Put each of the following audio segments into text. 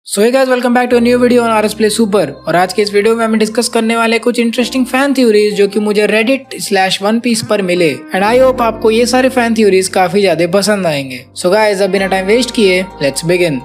So hey guys, welcome back to new video on RS play super. और आज के इस वीडियो में हम डिस्कस करने वाले कुछ इंटरेस्टिंग फैन थ्योरीज जो कि मुझे रेडिट/वन पीस पर मिले। एंड आई होप आपको ये सारे फैन थ्योरीज काफी ज्यादा पसंद आएंगे। सो गाइस, अब बिना टाइम वेस्ट किए लेट्स बिगिन।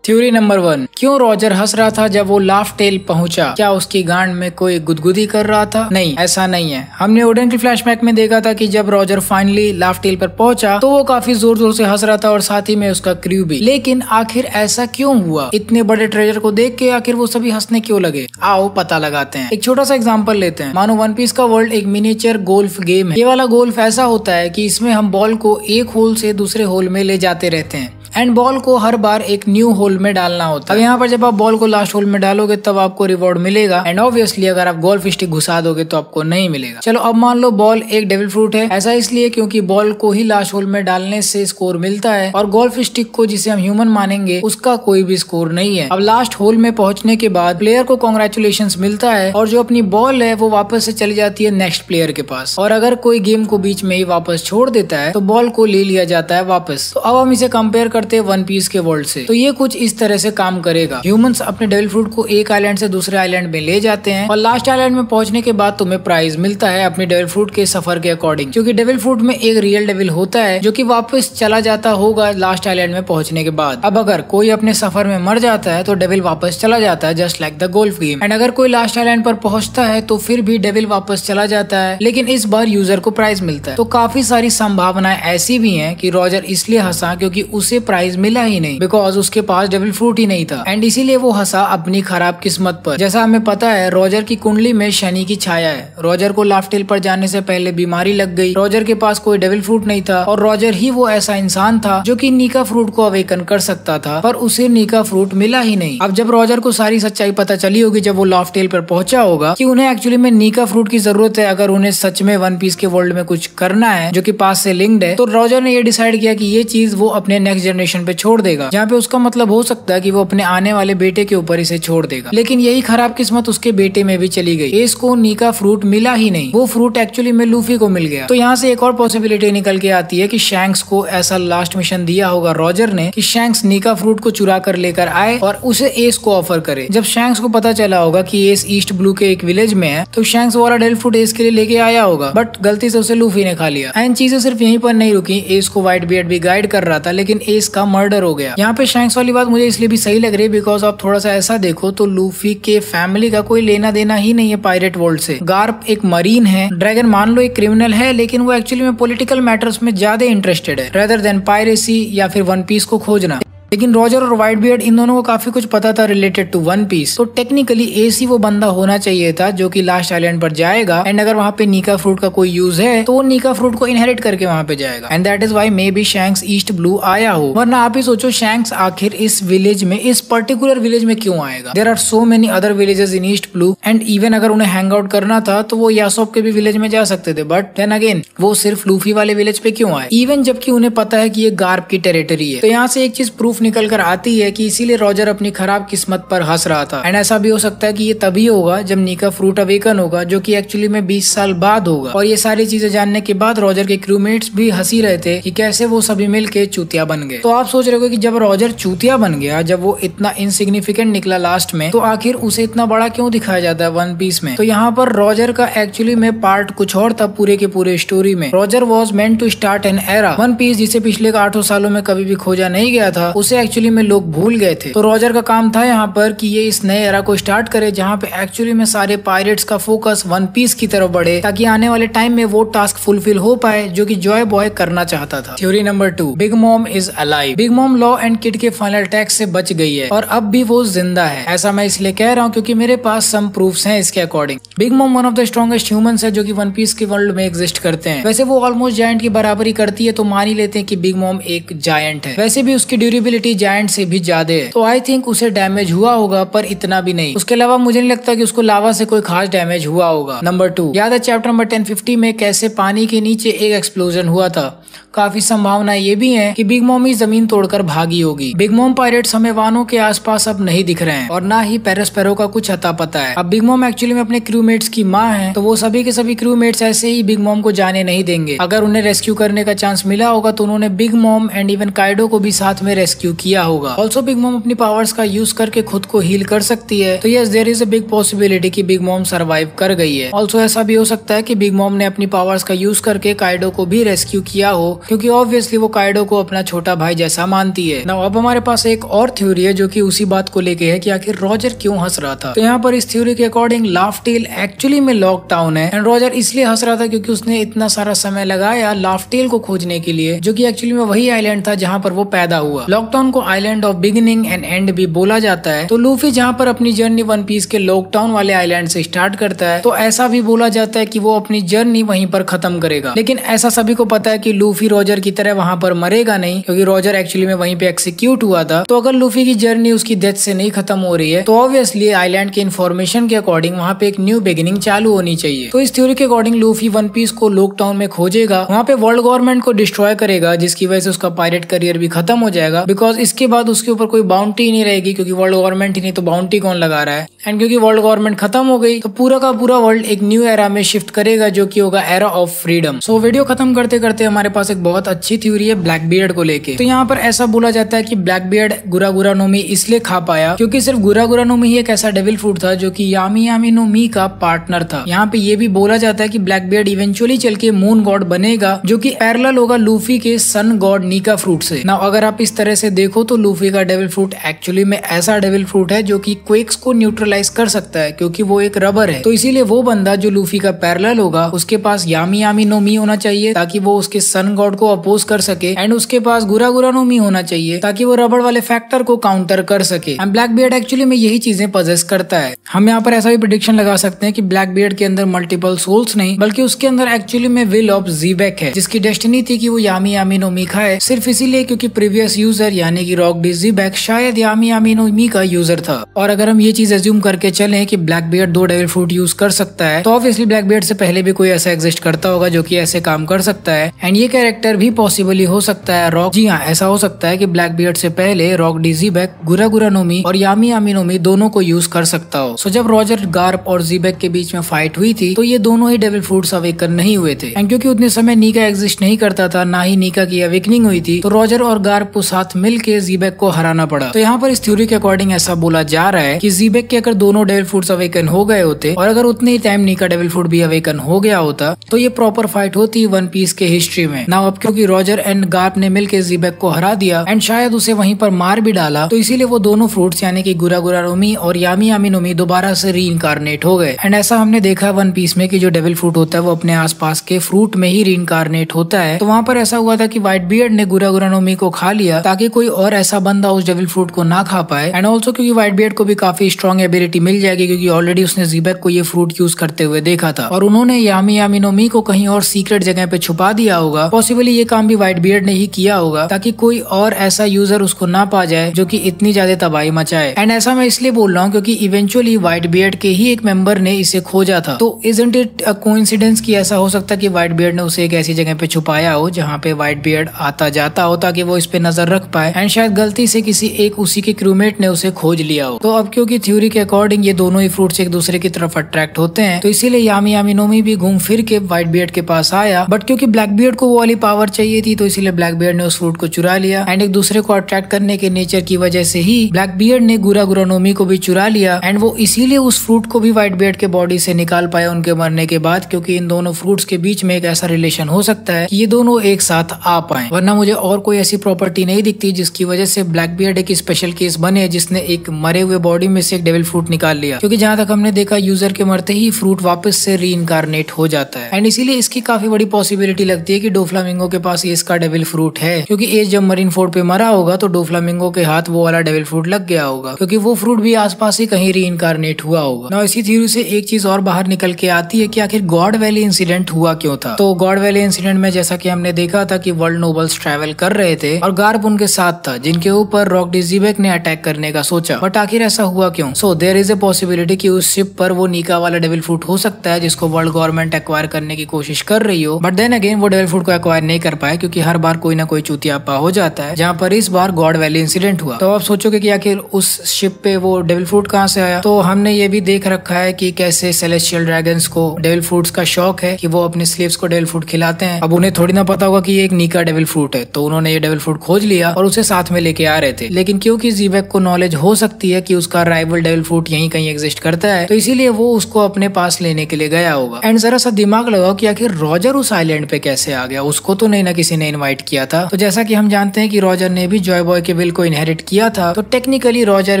थ्योरी नंबर 1, क्यों रॉजर हंस रहा था जब वो लाफ टेल पहुंचा? क्या उसकी गांड में कोई गुदगुदी कर रहा था? नहीं, ऐसा नहीं है। हमने ओडेन के फ्लैशबैक में देखा था कि जब रॉजर फाइनली लाफ टेल पर पहुंचा तो वो काफी जोर जोर से हंस रहा था और साथ ही में उसका क्रू भी। लेकिन आखिर ऐसा क्यों हुआ? इतने बड़े ट्रेजर को देख के आखिर वो सभी हंसने क्यों लगे? आओ पता लगाते हैं। एक छोटा सा एग्जाम्पल लेते हैं। मानो वन पीस का वर्ल्ड एक मिनिएचर गोल्फ गेम है। ये वाला गोल्फ ऐसा होता है कि इसमें हम बॉल को एक होल से दूसरे होल में ले जाते रहते हैं एंड बॉल को हर बार एक न्यू होल में डालना होता है। अब यहाँ पर जब आप बॉल को लास्ट होल में डालोगे तब आपको रिवॉर्ड मिलेगा एंड ऑब्वियसली अगर आप गोल्फ स्टिक घुसा दोगे तो आपको नहीं मिलेगा। चलो अब मान लो बॉल एक डेविल फ्रूट है। ऐसा इसलिए क्योंकि बॉल को ही लास्ट होल में डालने से स्कोर मिलता है और गोल्फ स्टिक को जिसे हम ह्यूमन मानेंगे उसका कोई भी स्कोर नहीं है। अब लास्ट होल में पहुंचने के बाद प्लेयर को कांग्रेचुलेशंस मिलता है और जो अपनी बॉल है वो वापस से चली जाती है नेक्स्ट प्लेयर के पास। और अगर कोई गेम को बीच में ही वापस छोड़ देता है तो बॉल को ले लिया जाता है वापस। तो अब हम इसे कंपेयर करते हैं वन पीस के वर्ल्ड से। तो ये कुछ इस तरह से काम करेगा। ह्यूमंस अपने डेविल फ्रूट को एक आइलैंड से दूसरे आइलैंड में ले जाते हैं और लास्ट आइलैंड में पहुंचने के बाद तुम्हें प्राइज मिलता है अपने डेविल फ्रूट के सफर के अकॉर्डिंग, क्योंकि डेविल फ्रूट में एक रियल डेविल होता है जो कि वापस चला जाता होगा लास्ट आइलैंड में पहुंचने के बाद। अब अगर कोई अपने सफर में मर जाता है तो डेविल वापस चला जाता है, just like the golf game. And अगर कोई लास्ट आइलैंड पर पहुंचता है तो फिर भी डेविल वापस चला जाता है, लेकिन इस बार यूजर को प्राइज मिलता है। तो काफी सारी संभावनाएं ऐसी भी हैं कि रॉजर इसलिए हंसा क्योंकि उसे प्राइज मिला ही नहीं, बिकॉज उसके पास डेविल फ्रूट ही नहीं था एंड इसीलिए वो हंसा अपनी खराब किस्मत पर। जैसा हमें पता है रॉजर की कुंडली में शनि की छाया है। रॉजर को लाफ टेल पर जाने से पहले बीमारी लग गई। रॉजर के पास कोई डेविल फ्रूट नहीं था और रॉजर ही वो ऐसा इंसान था जो कि नीका फ्रूट को अवेकन कर सकता था, पर उसे नीका फ्रूट मिला ही नहीं। अब जब रॉजर को सारी सच्चाई पता चली होगी जब वो लाफ टेल पर पहुंचा होगा कि उन्हें एक्चुअली में नीका फ्रूट की जरूरत है अगर उन्हें सच में वन पीस के वर्ल्ड में कुछ करना है जो कि पास से लिंक्ड है, तो रॉजर ने ये डिसाइड किया कि ये चीज वो अपने नेक्स्ट जनरेशन पे छोड़ देगा, जहाँ पे उसका मतलब हो सकता है कि वो अपने आने वाले बेटे के ऊपर इसे छोड़ देगा। लेकिन यही खराब किस्मत उसके बेटे में भी चली गई। एस को नीका फ्रूट मिला ही नहीं, वो फ्रूट एक्चुअली में लूफी को मिल गया। तो यहाँ से एक और पॉसिबिलिटी निकल के आती है कि शैंक्स को ऐसा लास्ट मिशन दिया होगा रॉजर ने कि शैंक्स नीका फ्रूट को चुरा कर लेकर आए और उसे एस को ऑफर करे। जब शैंक्स को पता चला होगा कि एस ईस्ट ब्लू के एक विलेज में है तो शैंक्स वाला डेविल फ्रूट एस के लिए लेके आया होगा, बट गलती से उसे लूफी ने खा लिया। एंड चीजें सिर्फ यहीं पर नहीं रुकी, एस को व्हाइट बियर्ड भी गाइड कर रहा था लेकिन एस का मर्डर हो गया। यहाँ पे शैंक्स वाली बात मुझे इसलिए भी सही लग रही है बिकॉज आप थोड़ा सा ऐसा देखो तो लूफी के फैमिली का कोई लेना देना ही नहीं है पायरेट वर्ल्ड से। गार्प एक मरीन है, ड्रैगन मान लो एक क्रिमिनल है, लेकिन वो एक्चुअली में पॉलिटिकल मैटर्स में ज्यादा इंटरेस्टेड है रेदर देन पायरेसी या फिर वन पीस को खोजना। लेकिन रॉजर और व्हाइट बियर्ड इन दोनों को काफी कुछ पता था रिलेटेड टू वन पीस। तो टेक्निकली एसी वो बंदा होना चाहिए था जो कि लास्ट आइलैंड पर जाएगा एंड अगर वहाँ पे नीका फ्रूट का कोई यूज है तो वो नीका फ्रूट को इनहेरिट करके वहाँ पे जाएगा and that is why may be shanks east blue आया हो। वरना आप ही सोचो शैंक्स आखिर इस विलेज में, इस पर्टिकुलर विलेज में क्यों आएगा? There are so many other villages in East Blue and even अगर उन्हें हैंग आउट करना था तो वो यासोप के भी विलेज में जा सकते थे, बट देन अगेन वो सिर्फ लूफी वाले विलेज पे क्यों आए, इवन जबकि उन्हें पता है कि ये गार्प की टेरिटरी है। तो यहाँ से एक चीज प्रूफ निकल कर आती है कि इसीलिए रॉजर अपनी खराब किस्मत पर हंस रहा था। एंड ऐसा भी हो सकता है कि ये तभी होगा जब नीका फ्रूट अवेकन होगा जो कि एक्चुअली में 20 साल बाद होगा। और ये सारी चीजें जानने के बाद रॉजर के क्रूमेट्स भी हंसी रहे थे कि कैसे वो सभी मिलके चूतिया बन गए। तो आप सोच रहे हो कि जब रॉजर चूतिया बन गया, जब वो इतना इनसिग्निफिकेंट निकला लास्ट में, तो आखिर उसे इतना बड़ा क्यों दिखाया जाता है वन पीस में? तो यहाँ पर रॉजर का एक्चुअली में पार्ट कुछ और था पूरे के पूरे स्टोरी में। Roger was meant to start an era. One Piece जिसे पिछले 8 सालों में कभी भी खोजा नहीं गया था उसे एक्चुअली में लोग भूल गए थे। तो रॉजर का काम था यहाँ पर कि ये इस नए एरा को स्टार्ट करे जहाँ पे एक्चुअली में सारे पायरेट्स का फोकस वन पीस की तरफ बढ़े ताकि आने वाले टाइम में वो टास्क फुलफिल हो पाए जो कि जॉय बॉय करना चाहता था। Theory number 2, big mom is alive. Big mom law and kid के फाइनल अटैक से बच गई है और अब भी वो जिंदा है। ऐसा मैं इसलिए कह रहा हूँ क्योंकि मेरे पास सम प्रूफ्स हैं इसके according. Big mom one of the strongest humans है जो कि वन पीस के वर्ल्ड में एग्जिस्ट करते हैं। वैसे वो ऑलमोस्ट जायंट की बराबरी करती है तो मान ही लेते हैं कि बिग मॉम एक जायंट है। वैसे भी उसकी ड्यूरेबिलिटी जायंट से भी ज्यादा है, तो आई थिंक उसे डैमेज हुआ होगा पर इतना भी नहीं। उसके अलावा मुझे नहीं लगता कि उसको लावा से कोई खास डैमेज हुआ होगा। नंबर 2, याद है चैप्टर नंबर 1050 में कैसे पानी के नीचे एक एक्सप्लोजन हुआ था? काफी संभावना ये भी है कि बिग मॉम ही जमीन तोड़कर भागी होगी। बिग मॉम पायरेट्स हमें वानों के आसपास अब नहीं दिख रहे हैं और ना ही पेरोस्पेरो का कुछ अता पता है। अब बिग मॉम एक्चुअली में अपने क्रूमेट्स की माँ है, तो वो सभी के सभी क्रूमेट्स ऐसे ही बिग मॉम को जाने नहीं देंगे। अगर उन्हें रेस्क्यू करने का चांस मिला होगा तो उन्होंने Big Mom and even Kaido को भी साथ में रेस्क्यू किया होगा। ऑल्सो बिग मॉम अपनी पावर्स का यूज करके खुद को हील कर सकती है, तो yes there is a big possibility कि बिग मॉम सर्वाइव कर गई है। ऑल्सो ऐसा भी हो सकता है कि बिग मॉम ने अपनी पावर्स का यूज करके काइडो को भी रेस्क्यू किया हो, क्योंकि ऑब्वियसली वो काइडो को अपना छोटा भाई जैसा मानती है। नाउ अब हमारे पास एक और थ्योरी है जो कि उसी बात को लेके है कि आखिर रॉजर क्यों हंस रहा था। तो यहाँ पर इस थ्योरी के अकॉर्डिंग लाफ्टेल एक्चुअली में लॉकडाउन है एंड रॉजर इसलिए हंस रहा था क्योंकि उसने इतना सारा समय लगाया लाफ्टेल को खोजने के लिए, जो कि एक्चुअली में वही आइलैंड था जहाँ पर वो पैदा हुआ। लॉकडाउन को island of beginning and and भी बोला जाता है। तो लूफी जहाँ पर अपनी जर्नी वन पीस के लॉकडाउन वाले आइलैंड से स्टार्ट करता है, तो ऐसा भी बोला जाता है कि वो अपनी जर्नी वहीं पर खत्म करेगा। लेकिन ऐसा सभी को पता है कि लूफी रॉजर की तरह वहाँ पर मरेगा नहीं, क्योंकि रॉजर एक्चुअली में वहीं पे एक्सिक्यूट हुआ था। तो अगर लूफी की जर्नी उसकी डेथ से नहीं खत्म हो रही है तो ऑब्वियसली आइलैंड के इन्फॉर्मेशन के अकॉर्डिंग वहाँ पे एक न्यू बिगिनिंग चालू होनी चाहिए। तो इस थ्योरी के अकॉर्डिंग लूफी वन पीस को लॉकडाउन में खोजेगा, वहाँ पे वर्ल्ड गवर्नमेंट को डिस्ट्रॉय करेगा, जिसकी वजह से उसका पायरेट करियर भी खत्म हो जाएगा। बिकॉज इसके बाद उसके ऊपर कोई बाउंटी नहीं रहेगी, क्योंकि वर्ल्ड गवर्नमेंट ही नहीं तो बाउंटी कौन लगा रहा है। एंड क्योंकि वर्ल्ड गवर्नमेंट खत्म हो गई तो पूरा का पूरा वर्ल्ड एक न्यू एरा में शिफ्ट करेगा, जो कि होगा era of freedom. So video खत्म करते करते हमारे पास एक बहुत अच्छी थ्योरी है ब्लैक बियर्ड को लेके। तो यहाँ पर ऐसा बोला जाता है कि ब्लैक बियर्ड गुरा गुरा नो मी इसलिए खा पाया क्योंकि सिर्फ गुरा गुरा नो मी ही एक ऐसा डेविल फ्रूट था जो कि यामी यामी नो मी का पार्टनर था। यहाँ पे ये भी बोला जाता है कि ब्लैक बियर्ड इवेंचुअली चल के मून गॉड बनेगा, जो कि पैरेलल होगा लूफी के सन गॉड नीका फ्रूट से। नाउ अगर आप इस तरह से देखो तो लूफी का डेविल फ्रूट एक्चुअली में ऐसा डेविल फ्रूट है जो कि क्वेक्स को न्यूट्रलाइज कर सकता है, क्योंकि वो एक रबर है। तो इसीलिए वो बंदा जो लूफी का पैरेलल होगा उसके पास यामी यामी नो मी होना चाहिए ताकि वो उसके सन गॉड को अपोज कर सके, एंड उसके पास गुरा गुरा नो मी होना चाहिए ताकि वो रबड़ वाले फैक्टर को काउंटर कर सके। एंड ब्लैक बियर्ड एक्चुअली में यही चीजें पजेस करता है। हम यहाँ पर ऐसा भी प्रेडिक्शन लगा सकते हैं कि ब्लैक बियर्ड के अंदर मल्टीपल सोल्स नहीं बल्कि उसके अंदर एक्चुअली में विल ऑफ ज़ीबेक है, जिसकी डेस्टिनी थी कि वो यामी यामी नो मी खाए, सिर्फ इसीलिए क्योंकि प्रीवियस यूजर यानी कि रॉक डी ज़ीबेक शायद यामी यामी नो मी का यूजर था। और अगर हम ये चीज एज्यूम करके चलें कि ब्लैक बियर्ड दो डेविल फ्रूट यूज कर सकता है, तो ऑब्वियसली ब्लैक बियर्ड से पहले भी कोई ऐसा एग्जिस्ट करता होगा जो कि ऐसे काम कर सकता है। एंड ये कैरेक्टर भी पॉसिबली हो सकता है रॉक। जी हाँ, ऐसा हो सकता है कि ब्लैक बियर्ड से पहले रॉक डी ज़ीबेक गुरा गुरा नो मी और यामी यामी नो मी दोनों को यूज कर सकता हो। सो जब रॉजर गार्प और ज़ीबेक के बीच में फाइट हुई थी तो ये दोनों ही डेविल फ्रूट्स अवेकन नहीं हुए थे। एंड क्योंकि उतने समय नीका एग्जिस्ट नहीं करता था, ना ही नीका की अवेकनिंग हुई थी, तो रॉजर और गार्प को साथ मिलके ज़ीबेक को हराना पड़ा। तो यहाँ पर इस थ्योरी के अकॉर्डिंग ऐसा बोला जा रहा है कि ज़ीबेक के अगर दोनों डेविल फ्रूट्स अवेकन हो गए होते और अगर उतने ही टाइम नीका डेविल फ्रूट भी अवेकन हो गया होता तो ये प्रॉपर फाइट होती वन पीस के हिस्ट्री में। नाउ अब क्योंकि रॉजर एंड गार्प ने मिलकर ज़ीबेक को हरा दिया एंड शायद उसे वहीं पर मार भी डाला, तो इसीलिए वो दोनों फ्रूट्स यानी कि गुरा गुरा नो मी और यामी यामी नो मी दोबारा से रीइंकारनेट हो गए। एंड ऐसा हमने देखा वन पीस में कि जो डेविल फ्रूट होता है वो अपने आसपास के फ्रूट में ही रीइंकारनेट होता है। तो वहाँ पर ऐसा हुआ था कि व्हाइट बियर्ड ने गुरा गुरा नो मी को खा लिया ताकि कोई और ऐसा बंदा उस डेविल फ्रूट को ना खा पाए। एंड ऑल्सो क्योंकि व्हाइट बियर्ड को भी काफी स्ट्रॉन्ग एबिलिटी मिल जाएगी, क्योंकि ऑलरेडी उसने ज़ीबेक को ये फ्रूट यूज करते हुए देखा था और उन्होंने यामी यामी नो मी को कहीं और सीक्रेट जगह पे छुपा दिया होगा। पॉसिबली ये काम भी व्हाइट बियर्ड ने ही किया होगा ताकि कोई और ऐसा यूजर उसको ना पा जाए जो कि इतनी ज्यादा तबाही मचाए। एंड ऐसा मैं इसलिए बोल रहा हूँ क्योंकि इवेंचुअली व्हाइट बियर्ड के ही एक मेंबर ने इसे खोजा था। तो इजंट इट अ कोइंसिडेंस कि ऐसा हो सकता है कि व्हाइट बियर्ड ने उसे एक ऐसी जगह पे छुपाया हो जहाँ पे व्हाइट बियर्ड आता जाता हो ताकि वो इस पे नजर रख पाए, एंड शायद गलती से किसी एक उसी के क्रूमेट ने उसे खोज लिया हो। तो अब क्योंकि थ्योरी के अकॉर्डिंग ये दोनों ही फ्रूट्स एक दूसरे की तरफ अट्रैक्ट होते हैं, तो इसीलिए यामी यामी नो मी भी घूम फिर के व्हाइट बियर्ड के पास आया। बट क्योंकि ब्लैक बियर्ड को वो वाली पावर चाहिए थी तो इसीलिए ब्लैक बियर्ड ने उस फ्रूट को चुरा लिया। एंड एक दूसरे को अट्रैक्ट करने के नेचर की वजह से ही ब्लैक बियर्ड ने गुरा गुरा नो मी को भी चुरा लिया। एंड वो इसीलिए उस फ्रूट को भी व्हाइट बियर्ड के बॉडी से निकाल पाया उनके मरने के बाद, क्योंकि इन दोनों फ्रूट्स के बीच में एक ऐसा रिलेशन हो सकता है कि ये दोनों एक साथ आ पाए। वरना मुझे और कोई ऐसी प्रॉपर्टी नहीं दिखती जिसकी वजह से ब्लैक बियर्ड एक स्पेशल केस बने जिसने एक मरे हुए बॉडी में से एक डेविल फ्रूट निकाल लिया। क्योंकि जहां तक हमने देखा यूजर के मरते ही फ्रूट वापस से रीइंकारनेट हो जाता है। एंड इसीलिए इसकी काफी बड़ी पॉसिबिलिटी लगती है कि डोफ्लामिंगो के पास ये इसका डेविल फ्रूट है, क्योंकि एज जब मरीन फोर्ड पे मरा होगा तो डोफ्लामिंगो के हाथ वो वाला डेविल फ्रूट लग गया होगा, क्योंकि वो फ्रूट भी आसपास ही कहीं रीइंकारनेट हुआ होगा। ना इसी थ्योरी से एक चीज और बाहर निकल के आती है कि आखिर गॉड वैली इंसिडेंट हुआ क्यों था। तो गॉड वैली इंसिडेंट में जैसा कि हमने देखा था कि वर्ल्ड नोबल्स ट्रैवल कर रहे थे और गार्प उनके साथ था, जिनके ऊपर रॉक डी ज़ीबेक ने अटैक करने का सोचा। बट आखिर ऐसा हुआ क्यों? So there is a possibility कि उस शिप पर वो नीका वाला डेविल फ्रूट हो सकता है जिसको वर्ल्ड गवर्नमेंट एक्वायर करने की कोशिश कर रही हो। बट देन अगेन वो डेविल फ्रूट को एक्वायर सरवाइव नहीं कर पाए, क्योंकि हर बार कोई ना कोई चूतियापा हो जाता है, जहाँ पर इस बार गॉड वैली इंसिडेंट हुआ। तो आप सोचोगे कि आखिर उस शिप पे वो डेविल फ्रूट कहाँ से आया। तो हमने ये भी देख रखा है कि कैसे सेलेस्टियल ड्रैगन्स को डेविल फ्रूट्स का शौक है कि वो अपने स्लेव्स को डेविल फ्रूट खिलाते हैं। अब उन्हें थोड़ी ना पता होगा कि ये एक नीका डेविल फ्रूट है, तो उन्होंने ये डेविल फ्रूट खोज लिया और उसे साथ में लेके आ रहे थे। लेकिन क्योंकि ज़ीबेक को नॉलेज हो सकती है कि उसका राइवल डेविल फ्रूट यहीं कहीं एग्जिस्ट करता है, तो इसीलिए वो उसको अपने पास लेने के लिए गया होगा। एंड जरा सा दिमाग लगाओ कि आखिर रॉजर उस आइलैंड पे कैसे आ गया, उसको तो नहीं ना किसी ने इनवाइट किया था। तो जैसा कि हम जानते हैं कि रॉजर ने भी जॉय बॉय के विल को इनहेरिट किया था, तो टेक्निकली रॉजर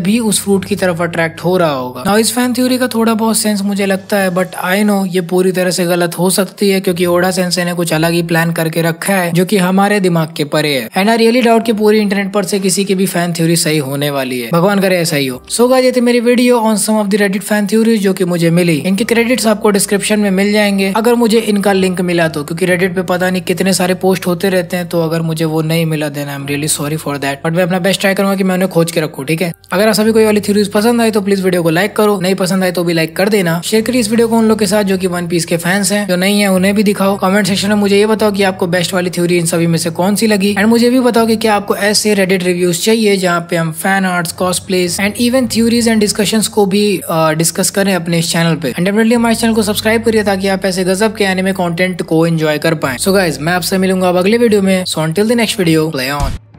भी उस फ्रूट की तरफ अट्रैक्ट हो रहा होगा। नाउ इस फैन थ्योरी का थोड़ा बहुत सेंस मुझे लगता है, बट आई नो ये पूरी तरह से गलत हो सकती है, क्योंकि ओडा सेंसे ने कुछ अलग ही प्लान करके रखा है जो कि हमारे दिमाग के परे है। एंड आई रियली डाउट कि पूरी इंटरनेट पर से किसी की भी फैन थ्योरी सही होने वाली है, भगवान करे ऐसा ही हो। सो गाइस, ये थी मेरी video on some of the Reddit fan theories जो कि मुझे मिली। इनके क्रेडिट्स आपको डिस्क्रिप्शन में मिल जाएंगे अगर मुझे इनका लिंक मिला तो, क्योंकि रेडिट पे पता नहीं कितने सारे पोस्ट होते रहते हैं, तो अगर मुझे वो नहीं मिला then I am really sorry for that, but मैं अपना बेस्ट ट्राई करूंगा कि मैं उन्हें खोज के रखूं। ठीक है, अगर आप सभी कोई वाली थ्योरीज पसंद आई तो प्लीज वीडियो को लाइक करो, नहीं पसंद आए तो भी लाइक कर देना। शेयर करिए इस वीडियो को उन लोग के साथ जो कि वन पीस के फैंस हैं, जो नहीं है उन्हें भी दिखाओ। कमेंट सेक्शन में मुझे ये बताओ कि आपको बेस्ट वाली थ्योरी इन सभी में से कौन सी लगी, एंड मुझे भी बताओ कि क्या आपको ऐसे रेडिट रिव्यूज चाहिए जहाँ पे हम fan arts, cosplays and even theories and discussions को भी डिस्कस करें अपने इस चैनल पे। एंड डेफिनेटली हमारे चैनल को सब्सक्राइब करिए ताकि आप ऐसे गजब के एनिमे कंटेंट को एंजॉय कर पाएं। सो गाइस, मैं आपसे मिलूंगा अब अगले वीडियो में। So until the next video, play on.